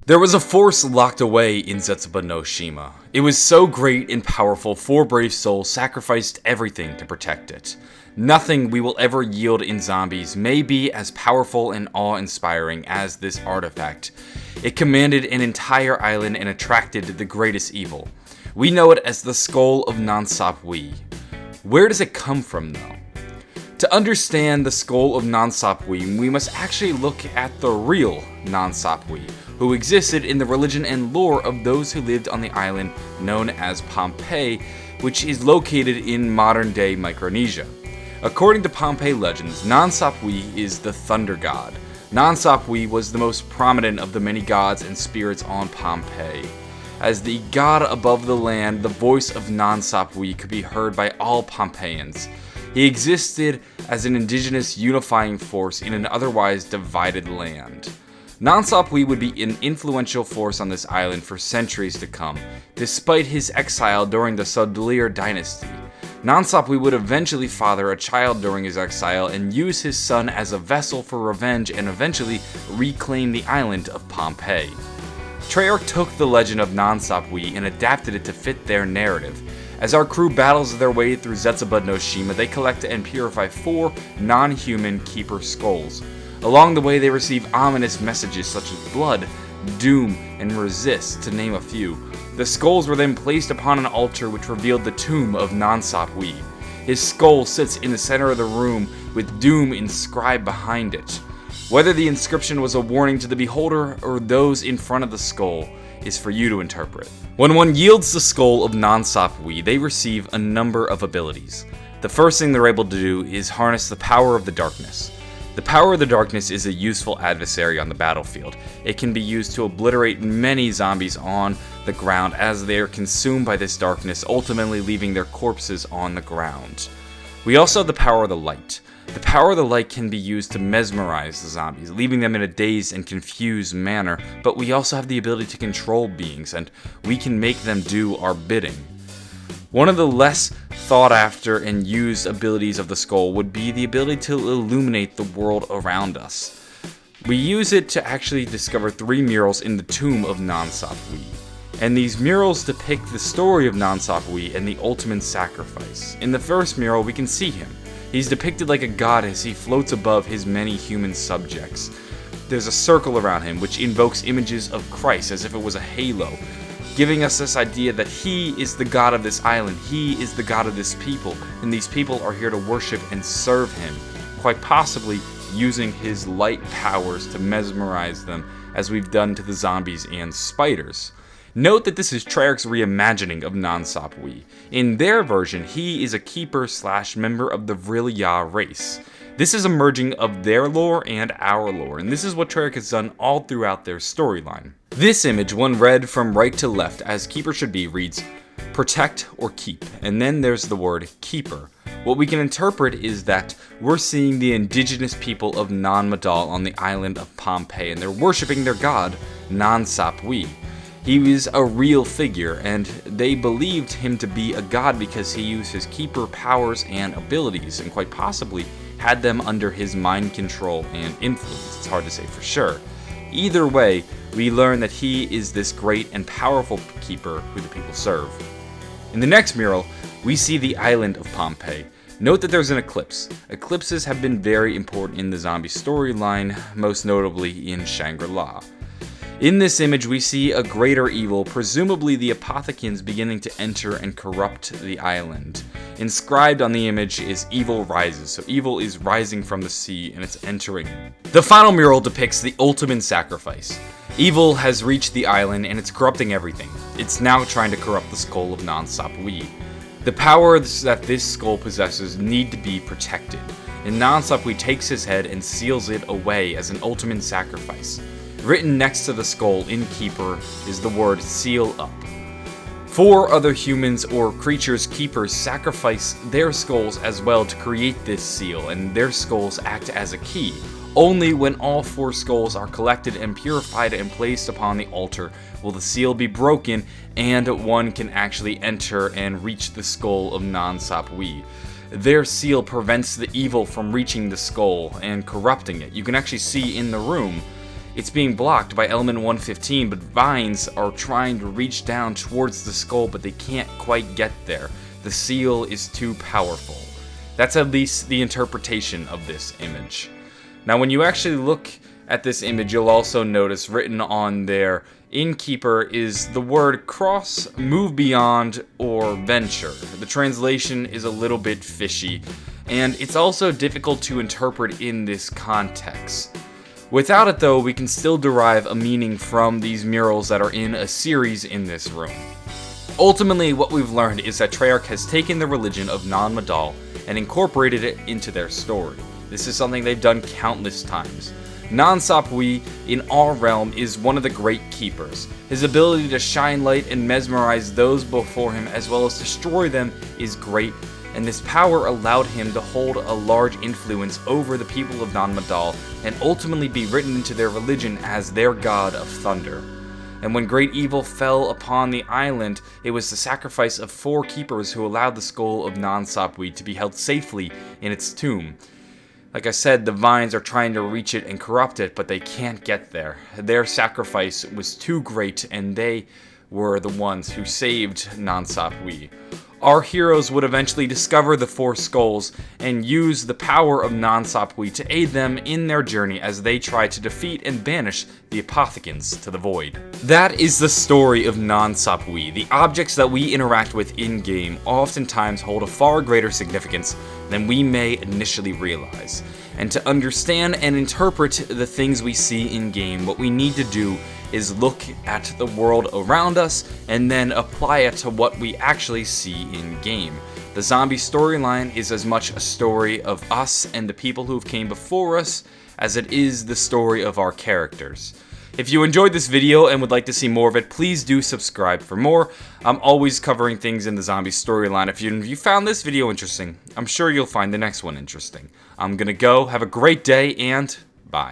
There was a force locked away in Zetsubou no Shima. It was so great and powerful, 4 brave souls sacrificed everything to protect it. Nothing we will ever yield in zombies may be as powerful and awe-inspiring as this artifact. It commanded an entire island and attracted the greatest evil. We know it as the Skull of Nan Sapwe. Where does it come from though? To understand the Skull of Nan Sapwe, we must actually look at the real Nan Sapwe, who existed in the religion and lore of those who lived on the island known as Pompeii, which is located in modern-day Micronesia. According to Pompeii legends, Nan Sapwe is the thunder god. Nan Sapwe was the most prominent of the many gods and spirits on Pompeii. As the god above the land, the voice of Nan Sapwe could be heard by all Pompeians. He existed as an indigenous unifying force in an otherwise divided land. Nan Sapwe would be an influential force on this island for centuries to come, despite his exile during the Sudlir dynasty. Nan Sapwe would eventually father a child during his exile and use his son as a vessel for revenge and eventually reclaim the island of Pompeii. Treyarch took the legend of Nan Sapwe and adapted it to fit their narrative. As our crew battles their way through Zetsubou no Shima, they collect and purify 4 non-human keeper skulls. Along the way, they receive ominous messages such as blood, doom, and resist, to name a few. The skulls were then placed upon an altar which revealed the Tomb of Nan Sapwe. His skull sits in the center of the room with doom inscribed behind it. Whether the inscription was a warning to the beholder or those in front of the skull is for you to interpret. When one yields the Skull of Nan Sapwe, they receive a number of abilities. The first thing they're able to do is harness the power of the darkness. The power of the darkness is a useful adversary on the battlefield. It can be used to obliterate many zombies on the ground as they are consumed by this darkness, ultimately leaving their corpses on the ground. We also have the power of the light. The power of the light can be used to mesmerize the zombies, leaving them in a dazed and confused manner, but we also have the ability to control beings, and we can make them do our bidding. One of the less thought after and used abilities of the skull would be the ability to illuminate the world around us. We use it to actually discover 3 murals in the Tomb of Nan Sapwe. And these murals depict the story of Nan Sapwe and the ultimate sacrifice. In the first mural, we can see him. He's depicted like a god as he floats above his many human subjects. There's a circle around him which invokes images of Christ as if it was a halo, giving us this idea that he is the god of this island, he is the god of this people, and these people are here to worship and serve him, quite possibly using his light powers to mesmerize them as we've done to the zombies and spiders. Note that this is Treyarch's reimagining of Nan Sapwe. In their version, he is a keeper/member of the Vrilya race. This is a merging of their lore and our lore, and this is what Treyarch has done all throughout their storyline. This image, one read from right to left as keeper should be, reads, protect or keep, and then there's the word keeper. What we can interpret is that we're seeing the indigenous people of Nan Madal on the island of Pompeii, and they're worshipping their god, Nan Sapwe. He was a real figure, and they believed him to be a god because he used his keeper powers and abilities, and quite possibly had them under his mind control and influence. It's hard to say for sure. Either way, we learn that he is this great and powerful keeper who the people serve. In the next mural, we see the island of Pompeii. Note that there's an eclipse. Eclipses have been very important in the zombie storyline, most notably in Shangri-La. In this image, we see a greater evil, presumably the Apothecans, beginning to enter and corrupt the island. Inscribed on the image is evil rises, so evil is rising from the sea and it's entering. The final mural depicts the ultimate sacrifice. Evil has reached the island and it's corrupting everything. It's now trying to corrupt the skull of Nan Sapwe. The powers that this skull possesses need to be protected, and Nan Sapwe takes his head and seals it away as an ultimate sacrifice. Written next to the skull in Keeper is the word seal up. 4 other humans or creatures keepers sacrifice their skulls as well to create this seal, and their skulls act as a key. Only when all 4 skulls are collected and purified and placed upon the altar will the seal be broken and one can actually enter and reach the skull of Nan Sapwe. Their seal prevents the evil from reaching the skull and corrupting it. You can actually see in the room, It's being blocked by element 115, but vines are trying to reach down towards the skull, but they can't quite get there. The seal is too powerful. That's at least the interpretation of this image. Now, when you actually look at this image, you'll also notice written on there, Innkeeper, is the word cross, move beyond, or venture. The translation is a little bit fishy, and it's also difficult to interpret in this context. Without it though, we can still derive a meaning from these murals that are in a series in this room. Ultimately, what we've learned is that Treyarch has taken the religion of Nan Madal and incorporated it into their story. This is something they've done countless times. Nan Sapwe, in our realm, is one of the great keepers. His ability to shine light and mesmerize those before him as well as destroy them is great, and this power allowed him to hold a large influence over the people of Nan Madal and ultimately be written into their religion as their god of thunder. And when great evil fell upon the island, it was the sacrifice of 4 keepers who allowed the skull of Nan Sapwe to be held safely in its tomb. Like I said, the vines are trying to reach it and corrupt it, but they can't get there. Their sacrifice was too great, and they were the ones who saved Nan Sapwe. Our heroes would eventually discover the 4 skulls and use the power of Nan Sapwe to aid them in their journey as they try to defeat and banish the Apothicans to the void. That is the story of Nan Sapwe. The objects that we interact with in-game oftentimes hold a far greater significance than we may initially realize. And to understand and interpret the things we see in-game, what we need to do is look at the world around us and then apply it to what we actually see in-game. The zombie storyline is as much a story of us and the people who came before us as it is the story of our characters. If you enjoyed this video and would like to see more of it, please do subscribe for more. I'm always covering things in the zombie storyline. If you found this video interesting, I'm sure you'll find the next one interesting. I'm gonna go, have a great day, and bye.